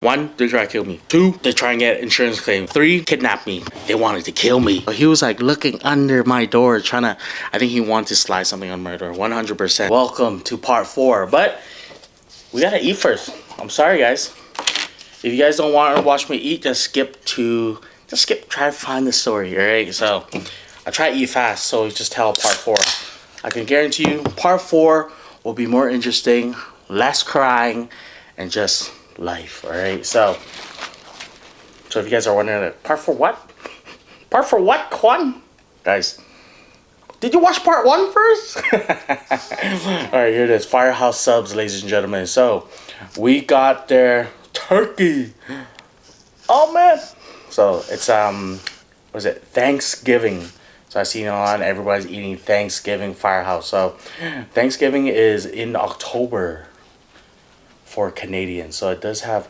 1, they try to kill me. 2, they try and get insurance claim. 3, kidnap me. They wanted to kill me. He was like looking under my door trying to, I think he wanted to slide something on my door. 100%. Welcome to part 4. But we gotta eat first. I'm sorry guys. If you guys don't want to watch me eat, just skip, try to find the story, alright? So, I try to eat fast, so just tell part 4. I can guarantee you, part 4 will be more interesting, less crying, and just life, alright? So if you guys are wondering, part 4 what? Part 4 what, Quang? Guys, did you watch part 1 first? Alright, here it is. Firehouse subs, ladies and gentlemen. So, we got their turkey. Oh, man. So, it's, what is it? Thanksgiving. So, I seen it on, everybody's eating Thanksgiving Firehouse. So, Thanksgiving is in October for Canadians. So, it does have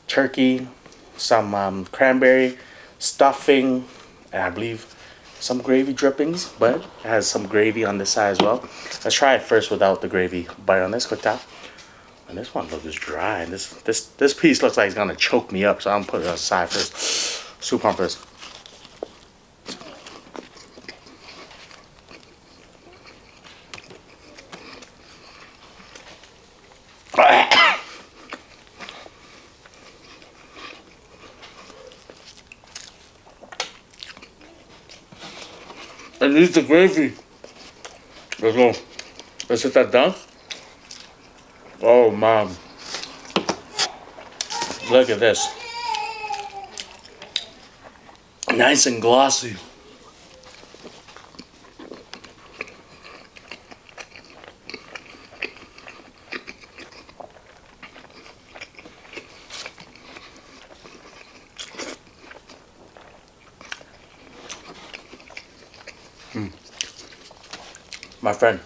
turkey, some cranberry, stuffing, and I believe some gravy drippings, but it has some gravy on this side as well. Let's try it first without the gravy. Bite on this, quick tap. And this one looks dry. This piece looks like it's gonna choke me up, so I'm gonna put it aside first. Soup on first. It needs the gravy. Let's go. Let's hit that down. Oh man. Look at this. Nice and glossy. My friend.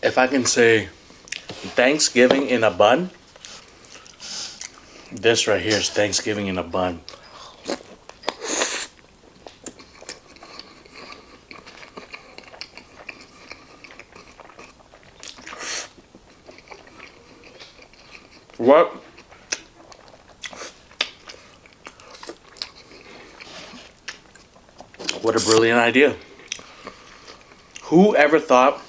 If I can say Thanksgiving in a bun, this right here is Thanksgiving in a bun. What? What a brilliant idea. Who ever thought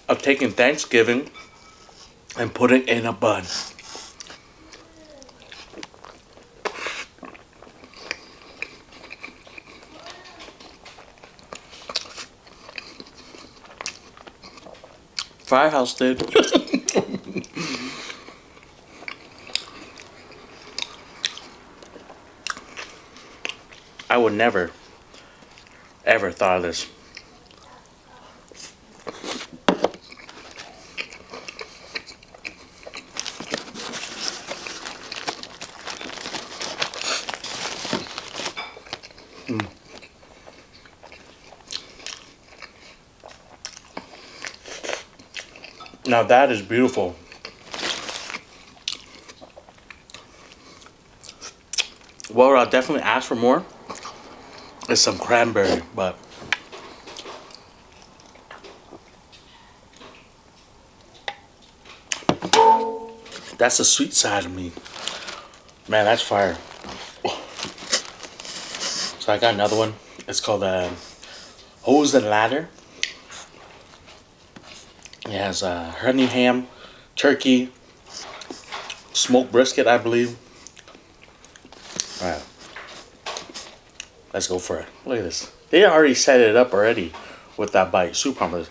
of taking Thanksgiving and putting it in a bun? Firehouse did. I would never, ever thought of this. Now that is beautiful. What I'll definitely ask for more is some cranberry, but that's the sweet side of me. Man, that's fire. So I got another one. It's called Hose and Ladder. It has honey ham, turkey, smoked brisket, I believe. Alright. Let's go for it. Look at this. They already set it up already with that bite. Super hummus.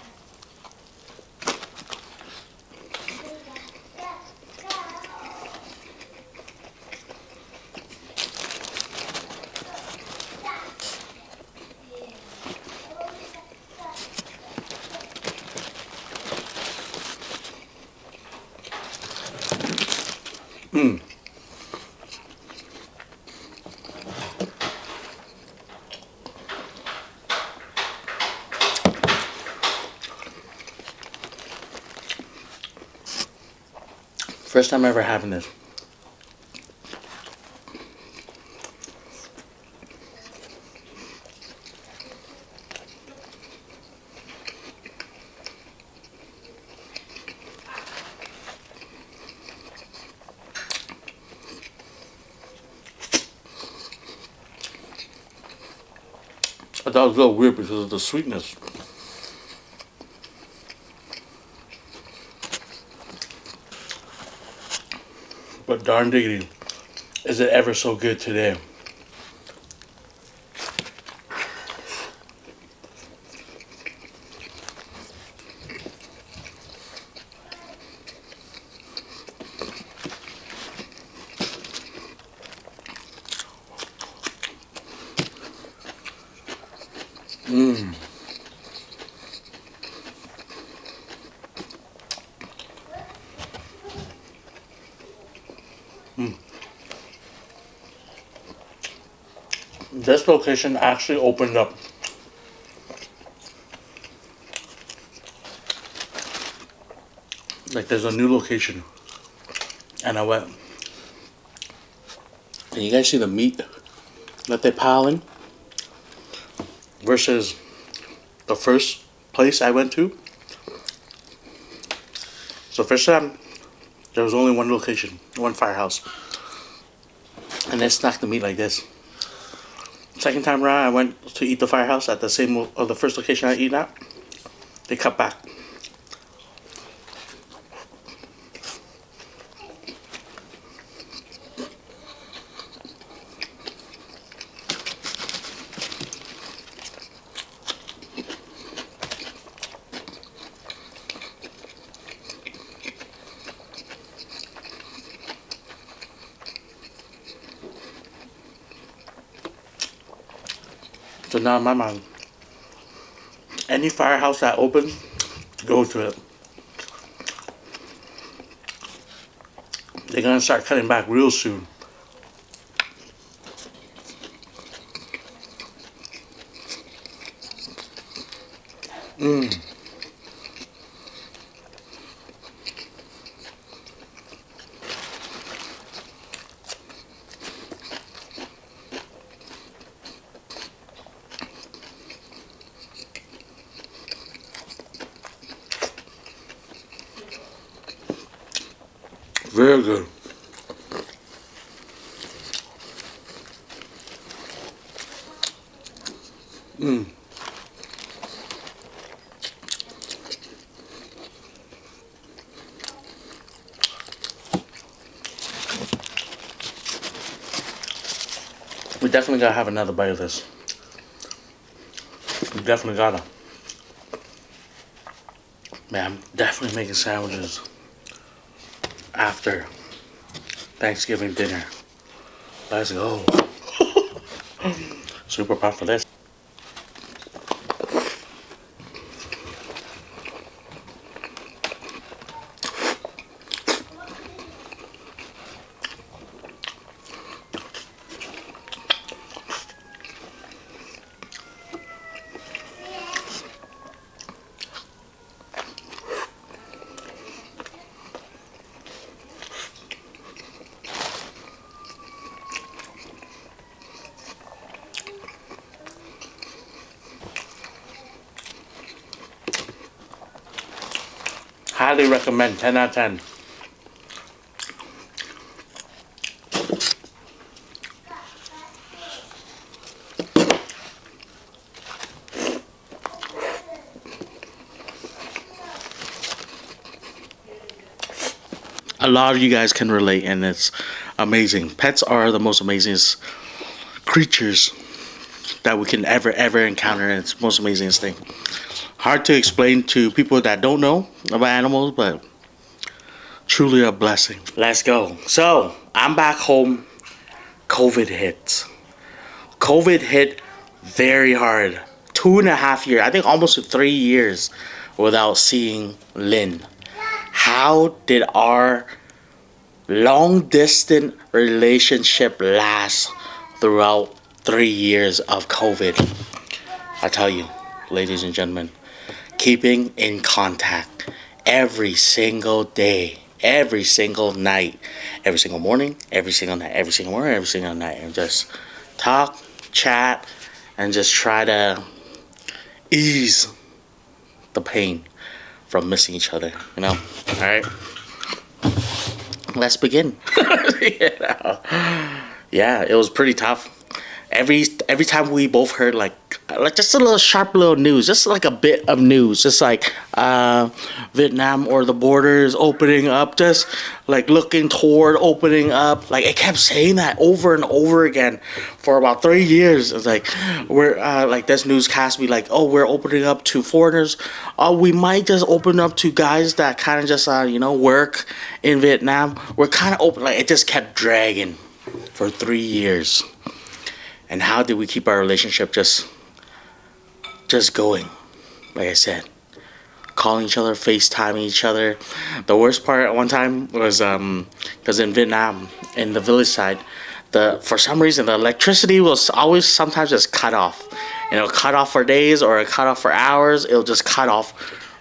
First time ever having this. I thought it was a little weird because of the sweetness. But darn diggity, is it ever so good today? Mmm. This location actually opened up. Like there's a new location. And I went. Can you guys see the meat that they pile in? Versus the first place I went to. So first time, there was only one location, one firehouse. And they stacked the meat like this. Second time around, I went to eat the firehouse at the same, or the first location I eat at. They cut back. So now in my mind, any firehouse that opens, go to it. They're gonna start cutting back real soon. Mmm. Very good. Mmm. We definitely gotta have another bite of this. We definitely gotta. Man, I'm definitely making sandwiches after Thanksgiving dinner. Let's go. Super pumped for this. Highly recommend, 10 out of 10. A lot of you guys can relate, and it's amazing. Pets are the most amazing creatures that we can ever encounter, and it's the most amazing thing. Hard to explain to people that don't know about animals, but truly a blessing. Let's go. So I'm back home. COVID hits. COVID hit very hard. 2.5 years, I think almost 3 years without seeing Lynn. How did our long distance relationship last throughout 3 years of COVID? I tell you, ladies and gentlemen, keeping in contact every single day, every single night, every single morning, every single night, every single morning, every single night, and just talk, chat, and just try to ease the pain from missing each other, you know? All right, let's begin. You know? Yeah, it was pretty tough. Every time we both heard like like just a little sharp little news, just like a bit of news, just like Vietnam or the border is opening up, just like looking toward opening up. Like it kept saying that over and over again for about 3 years. It's like we're like this newscast be like, oh, we're opening up to foreigners. Oh, we might just open up to guys that kind of just work in Vietnam. We're kind of open. Like it just kept dragging for 3 years. And how did we keep our relationship just going? Like I said, calling each other, FaceTiming each other. The worst part at one time was because in Vietnam, in the village side, for some reason the electricity will always sometimes just cut off. And it'll cut off for days or it'll cut off for hours. It'll just cut off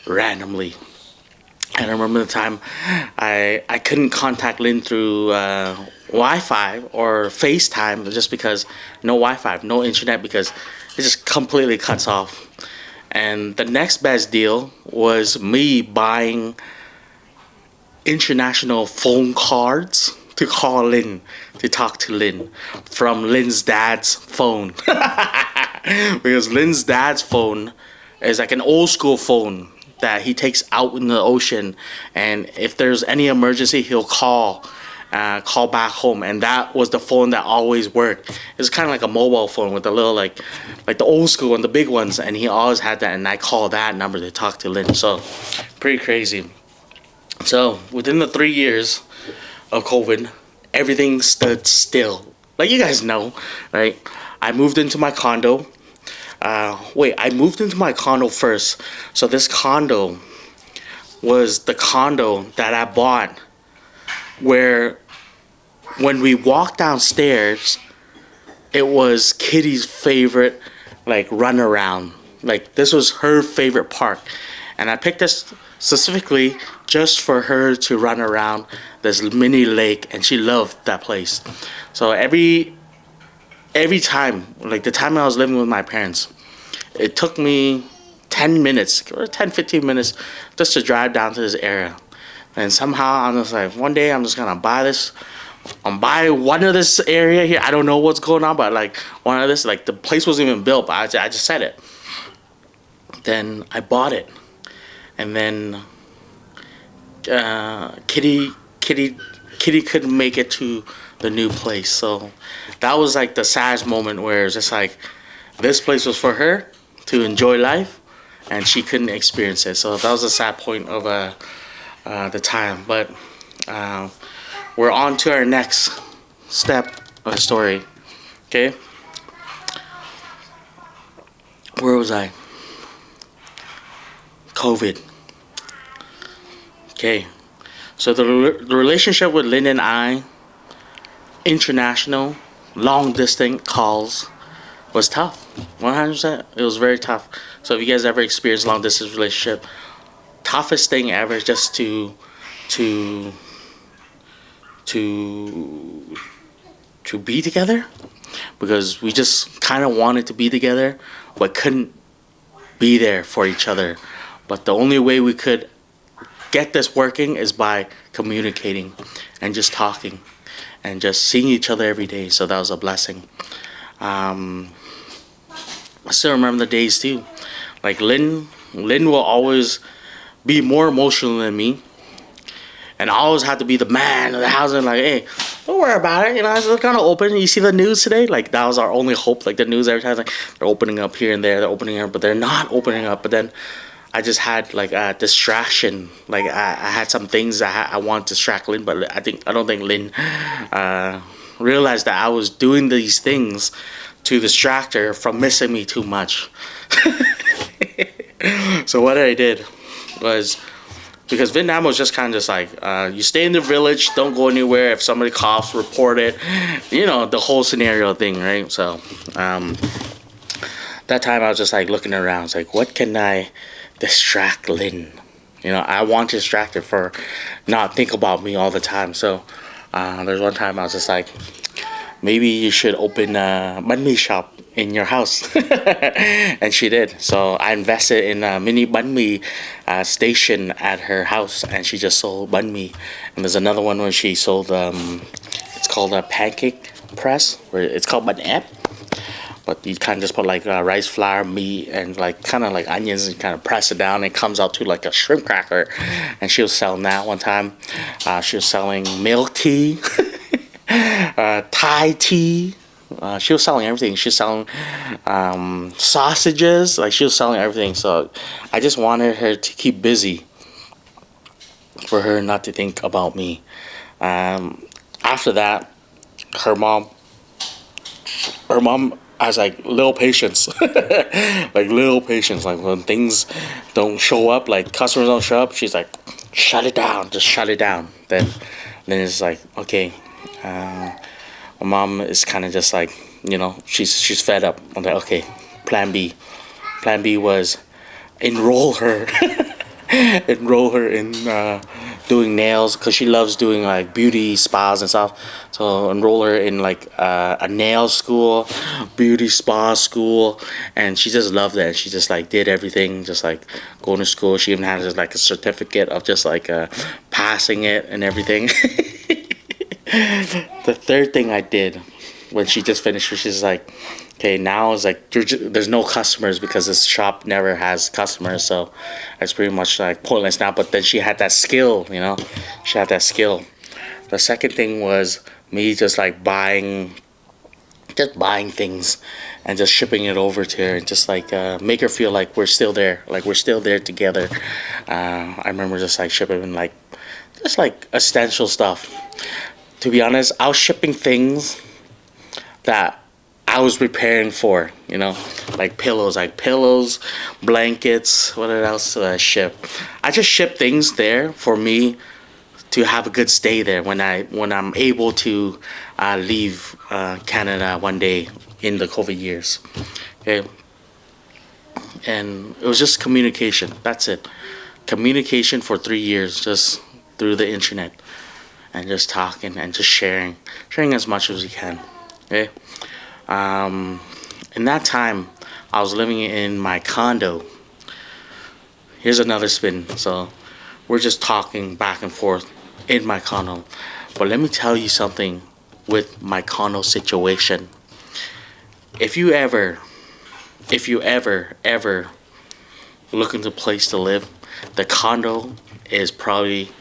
randomly. And I remember the time I couldn't contact Lynn through Wi-Fi or FaceTime just because no Wi-Fi, no internet, because it just completely cuts off. And the next best deal was me buying international phone cards to call Lynn, to talk to Lynn from Lynn's dad's phone. Because Lynn's dad's phone is like an old school phone that he takes out in the ocean, and if there's any emergency he'll call back home, and that was the phone that always worked. It's kind of like a mobile phone with a little like the old school and the big ones, and he always had that, and I called that number to talk to Lynn. So pretty crazy. So within the 3 years of COVID, everything stood still, like you guys know, right? I moved into my condo. I moved into my condo first. So this condo was the condo that I bought where when we walked downstairs, it was Kitty's favorite like run around. Like this was her favorite park. And I picked this specifically just for her to run around this mini lake, and she loved that place. So every time, like the time I was living with my parents, it took me 10 minutes or 10-15 minutes just to drive down to this area. And somehow I'm just like, one day I'm just gonna buy this. I'm buy one of this area here. I don't know what's going on, but like one of this, like the place wasn't even built, but I just said it. Then I bought it, and then Kitty couldn't make it to the new place. So that was like the saddest moment where it's just like this place was for her to enjoy life, and she couldn't experience it. So that was a sad point of the time. But we're on to our next step of the story. Okay, where was I? COVID. Okay, so the relationship with Lynn and I, international, long distance calls, was tough. 100%. It was very tough. So if you guys ever experienced long distance relationship, toughest thing ever is just to be together, because we just kind of wanted to be together but couldn't be there for each other. But the only way we could get this working is by communicating and just talking and just seeing each other every day. So that was a blessing. I still remember the days too. Like Lynn will always be more emotional than me, and I always have to be the man of the house and like, hey, don't worry about it. It's kind of open. You see the news today? Like that was our only hope. Like the news every time, like they're opening up here and there, they're opening up, but they're not opening up. But then I just had like a distraction. Like I had some things I want to distract Lynn, but I don't think Lynn realized that I was doing these things to distract her from missing me too much. So what I did was, because Vietnam was just kind of just like, you stay in the village, don't go anywhere. If somebody coughs, report it. The whole scenario thing, right? So that time I was just like looking around. It's like, what can I distract Lynn? I want to distract her for not think about me all the time. So there's one time I was just like, maybe you should open a banh mi shop in your house. And she did. So I invested in a mini banh mi station at her house, and she just sold banh mi. And there's another one where she sold it's called a pancake press, where it's called banh ép. But you kind of just put like rice flour, meat, and like kind of like onions, and kind of press it down. And it comes out to like a shrimp cracker. And she was selling that one time. She was selling milk tea, Thai tea. She was selling everything. She was selling sausages. Like she was selling everything. So I just wanted her to keep busy, for her not to think about me. After that, her mom has like little patience, like little patience. Like when things don't show up, like customers don't show up, she's like, shut it down, just shut it down. Then it's like, okay. My mom is kind of just like, she's fed up. I'm like, okay, plan B. Plan B was enroll her, enroll her in doing nails, because she loves doing like beauty spas and stuff. So enroll her in like a nail school, beauty spa school, and she just loved it. She just like did everything, just like going to school. She even had just like a certificate of just like passing it and everything. The third thing I did when she just finished, she's like, okay, now it's like there's no customers because this shop never has customers, so it's pretty much like pointless now. But then she had that skill, she had that skill. The second thing was me just like buying things and just shipping it over to her, and just like make her feel like we're still there, together. I remember just like shipping like just like essential stuff. To be honest, I was shipping things that I was preparing for, like pillows, blankets. What else did I ship? I just ship things there for me to have a good stay there when I'm able to leave Canada one day in the COVID years. Okay, and it was just communication. That's it. Communication for 3 years, just through the internet, and just talking and just sharing as much as we can. Okay. In that time, I was living in my condo. Here's another spin. So we're just talking back and forth in my condo. But let me tell you something with my condo situation. If you ever looking to a place to live, the condo is probably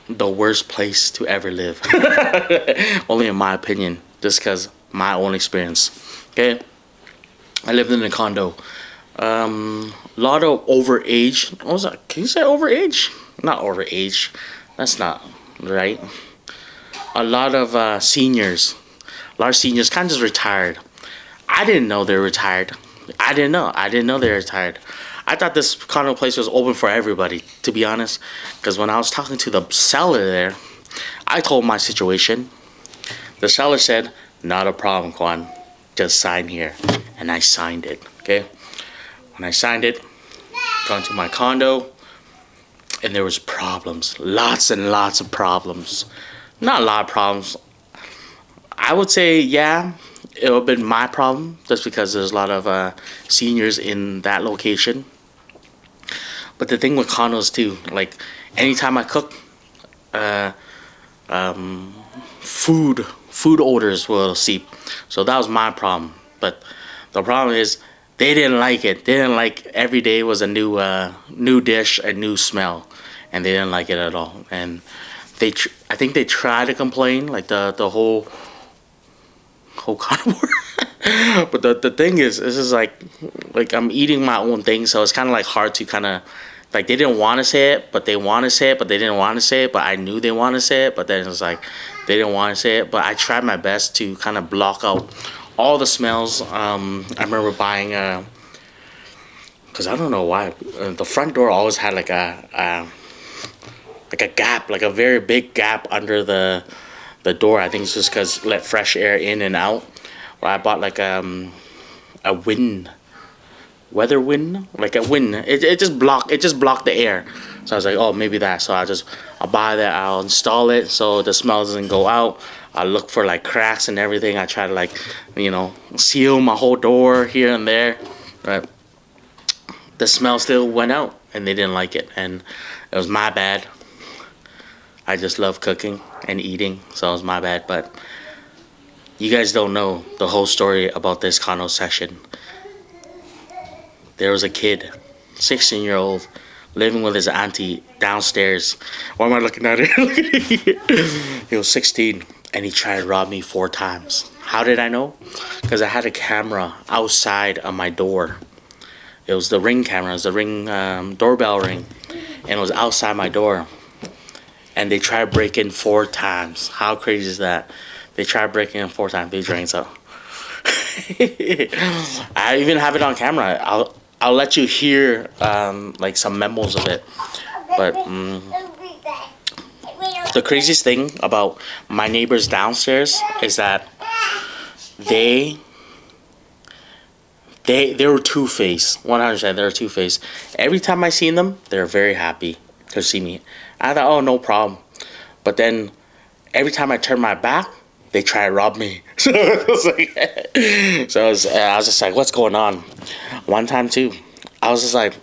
the worst place to ever live. Only in my opinion, just because my own experience. Okay, I lived in a condo. Lot of overage. What was that? Can you say overage? Not overage. That's not right. A lot of seniors. A lot of seniors kind of just retired. I didn't know they were retired. I didn't know they were retired. I thought this condo place was open for everybody, to be honest. Because when I was talking to the seller there, I told my situation. The seller said, not a problem, Quang. Just sign here. And I signed it, okay? When I signed it, gone to my condo, and there was problems. Lots and lots of problems. Not a lot of problems. I would say, yeah, it would have been my problem, just because there's a lot of seniors in that location. But the thing with condos too, like anytime I cook, food odors will seep. So that was my problem. But the problem is they didn't like it. They didn't like every day was a new dish, a new smell, and they didn't like it at all. And I think they tried to complain, like the whole carnivore. But the thing is, this is like I'm eating my own thing, so it's kind of like hard to kind of like, they didn't want to say it, but they want to say it, but they didn't want to say it, but I knew they want to say it, but then it's like they didn't want to say it. But I tried my best to kind of block out all the smells. I remember buying because I don't know why the front door always had like a gap, like a very big gap under the door. I think it's just because let fresh air in and out. Or I bought like a weather wind, like a wind. It just blocked the air. So I was like, oh, maybe that. So I'll buy that. I'll install it so the smell doesn't go out. I look for like cracks and everything. I try to like, seal my whole door here and there. But the smell still went out, and they didn't like it, and it was my bad. I just love cooking and eating, so it was my bad. But You guys don't know the whole story about this condo session. There was a kid, 16-year-old, living with his auntie downstairs. Why am I looking at it? Look at it. He was 16 and he tried to rob me 4 times. How did I know? Because I had a camera outside of my door. It was the Ring camera, it was the Ring doorbell ring, and it was outside my door. And they tried to break in 4 times. How crazy is that? They tried breaking in 4 times. They drank so. I even have it on camera. I'll let you hear like some memos of it. But the craziest thing about my neighbors downstairs is that they were two-faced. 100%, they were two-faced. Every time I seen them, they're very happy to see me. I thought, oh, no problem. But then every time I turn my back, they try to rob me. So I was just like, what's going on? One time too, I was just like,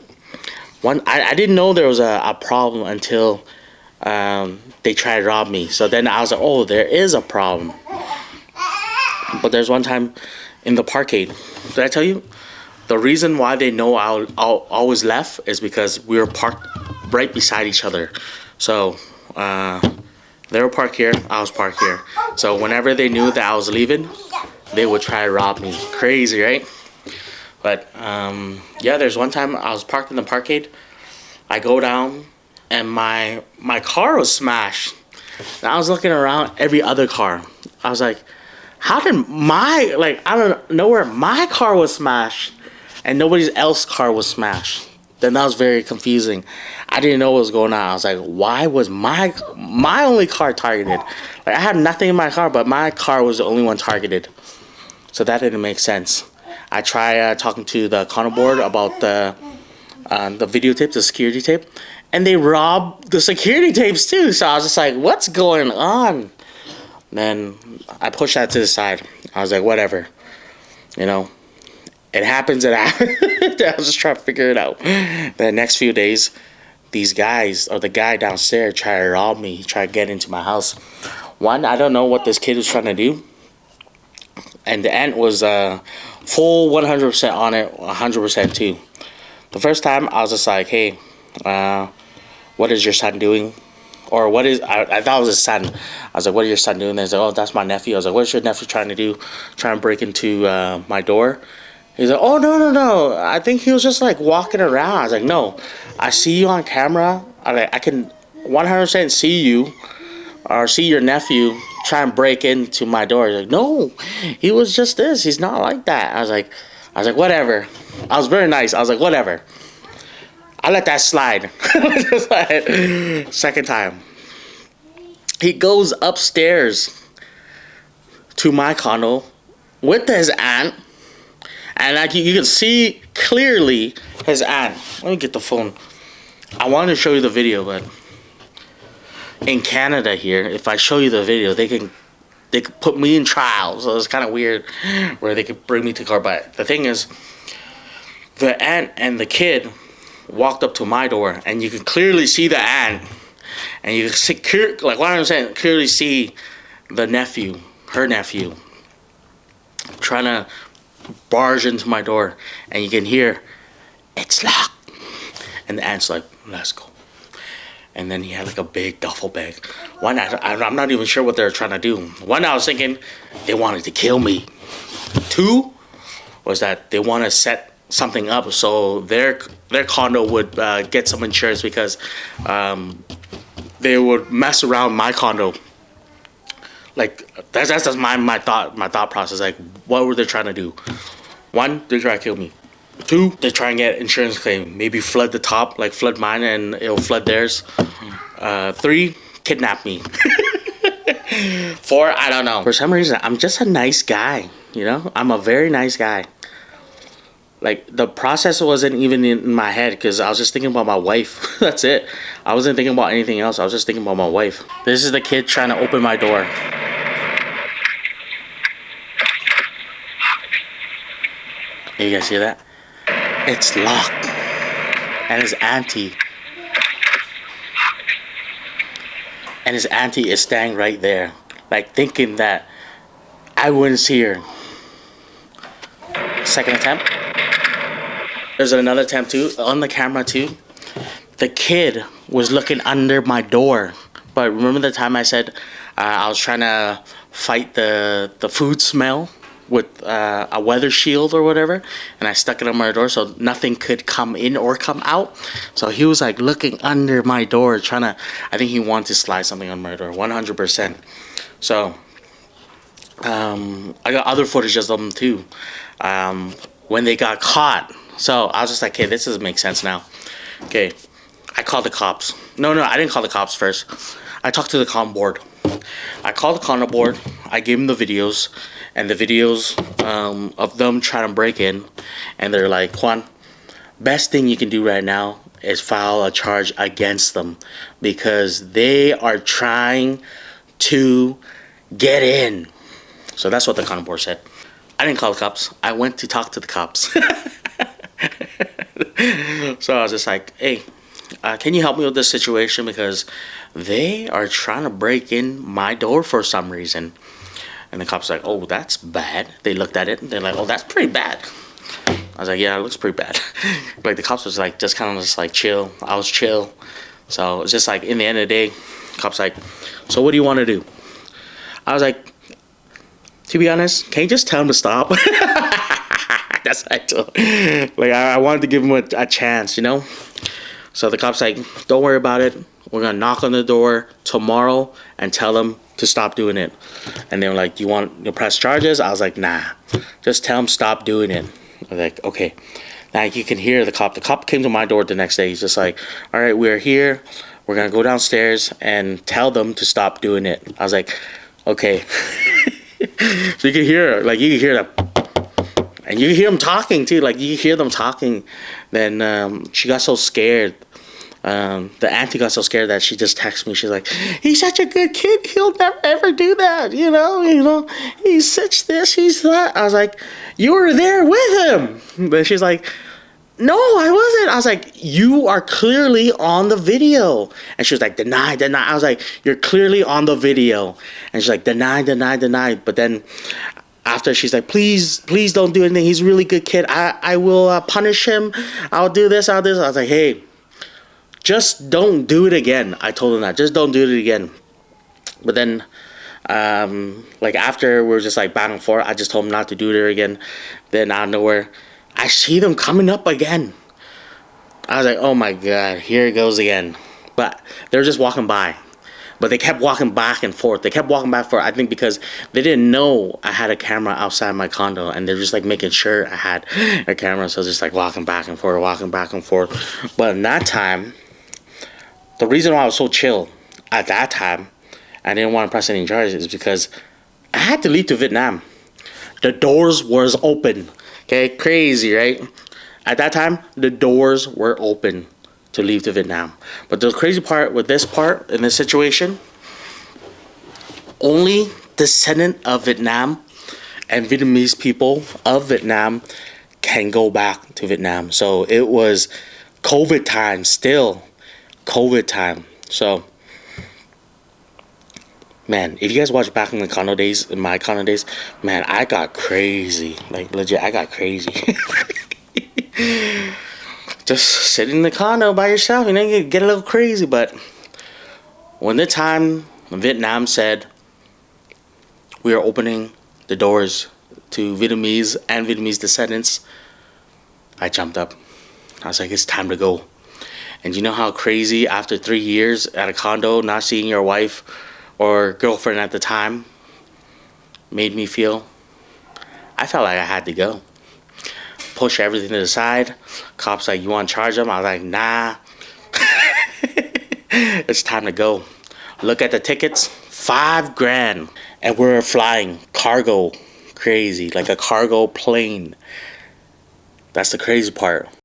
I didn't know there was a problem until they tried to rob me. So then I was like, oh, there is a problem. But there's one time in the parkade. Did I tell you? The reason why they know I always left is because we were parked right beside each other. So they were parked here, I was parked here. So whenever they knew that I was leaving, they would try to rob me. Crazy, right? But yeah, there's one time I was parked in the parkade. I go down and my car was smashed. And I was looking around every other car. I was like, how did I don't know where my car was smashed and nobody's else's car was smashed. Then that was very confusing. I didn't know what was going on. I was like, why was my only car targeted? Like, I had nothing in my car, but my car was the only one targeted. So that didn't make sense. I tried talking to the condo board about the videotape, the security tape, and they robbed the security tapes too. So I was just like, what's going on? Then I pushed that to the side. I was like, whatever. You know, it happens. I was just trying to figure it out. The next few days, these guys, or the guy downstairs, tried to rob me. He tried to get into my house. One, I don't know what this kid was trying to do. And the aunt was full 100% on it, 100% too. The first time, I was just like, hey, what is your son doing? Or what is, I thought it was his son. I was like, what is your son doing? They said, oh, that's my nephew. I was like, what's your nephew trying to do? Trying to break into my door? He's like, oh, no. I think he was just like walking around. I was like, no, I see you on camera. I can 100% see you or see your nephew try and break into my door. He's like, no, he was just this. He's not like that. I was like, whatever. I was very nice. I was like, whatever. I let that slide. Second time. He goes upstairs to my condo with his aunt. And like you can see clearly his aunt. Let me get the phone. I wanted to show you the video, but in Canada here, if I show you the video, they could put me in trial. So it's kind of weird where they could bring me to court. But the thing is, the aunt and the kid walked up to my door, and you can clearly see the aunt, and you can see, like what I'm saying, clearly see the nephew, her nephew, trying to barge into my door, and you can hear, it's locked, and the aunt's like, let's go. And then he had like a big duffel bag. One, I'm not even sure what they're trying to do. One, I was thinking they wanted to kill me. Two was that they want to set something up so their condo would get some insurance because they would mess around my condo. Like that's just my thought process. Like, what were they trying to do? One, they try to kill me. Two, they try and get insurance claim. Maybe flood the top, like flood mine and it'll flood theirs. Three, kidnap me. Four, I don't know. For some reason, I'm just a nice guy. You know, I'm a very nice guy. Like, the process wasn't even in my head because I was just thinking about my wife. That's it. I wasn't thinking about anything else. I was just thinking about my wife. This is the kid trying to open my door. You guys see that? It's locked. And his auntie. And his auntie is standing right there. Like, thinking that I wouldn't see her. Second attempt. There's another attempt too, on the camera too. The kid was looking under my door. But remember the time I said I was trying to fight the food smell with a weather shield or whatever, and I stuck it on my door so nothing could come in or come out. So he was like looking under my door trying to, I think he wanted to slide something on my door, 100%. So I got other footage of them too, when they got caught. So I was just like, okay, this doesn't make sense now. Okay, I called the cops. No, I didn't call the cops first. I talked to the comm board. I called the condo board. I gave them the videos, and the videos of them trying to break in, and they're like, Quang, best thing you can do right now is file a charge against them because they are trying to get in. So that's what the condo board said. I didn't call the cops. I went to talk to the cops. So I was just like, hey, can you help me with this situation because they are trying to break in my door for some reason. And the cops were like, oh, that's bad. They looked at it and they're like, oh, that's pretty bad. I was like, yeah, it looks pretty bad. Like the cops was like, just kind of just like chill. I was chill. So it's just like, in the end of the day, cops like, so what do you want to do? I was like, to be honest, can you just tell him to stop? That's what I told. Like I wanted to give him a chance, you know. So the cops like, don't worry about it. We're gonna knock on the door tomorrow and tell them to stop doing it. And they were like, do you want to press charges? I was like, nah, just tell them stop doing it. I was like, okay. Now you can hear the cop. The cop came to my door the next day. He's just like, all right, we're here. We're gonna go downstairs and tell them to stop doing it. I was like, okay. So you can hear, like, you can hear that. And you can hear them talking too, like you hear them talking. Then she got so scared. The auntie got so scared that she just texted me. She's like, he's such a good kid. He'll never ever do that. You know, he's such this, he's that. I was like, you were there with him. But she's like, no, I wasn't. I was like, you are clearly on the video. And she was like, deny. I was like, you're clearly on the video. And she's like, deny. But then after she's like, please don't do anything. He's a really good kid. I will punish him. I'll do this. I was like, hey, just don't do it again. I told him that. Just don't do it again. But then, like after we were just like back and forth, I just told him not to do it again. Then out of nowhere, I see them coming up again. I was like, oh my God, here it goes again. But they were just walking by. But they kept walking back and forth. I think because they didn't know I had a camera outside my condo. And they're just like making sure I had a camera. So just like walking back and forth. But in that time, the reason why I was so chill at that time, I didn't want to press any charges, is because I had to leave to Vietnam. The doors was open. Okay, crazy, right? At that time, the doors were open to leave to Vietnam. But the crazy part with this part, in this situation, only descendant of Vietnam and Vietnamese people of Vietnam can go back to Vietnam. So it was COVID time, still COVID time. So, man, if you guys watch back in the condo days, in my condo days, man, I got crazy. Like, legit, I got crazy. Just sitting in the condo by yourself, you know, you get a little crazy. But when the time Vietnam said we are opening the doors to Vietnamese and Vietnamese descendants, I jumped up. I was like, it's time to go. And you know how crazy after 3 years at a condo, not seeing your wife or girlfriend at the time made me feel? I felt like I had to go. Push everything to the side. Cops like, you want to charge them? I was like, nah. It's time to go. Look at the tickets, $5,000. And we're flying cargo, crazy, like a cargo plane. That's the crazy part.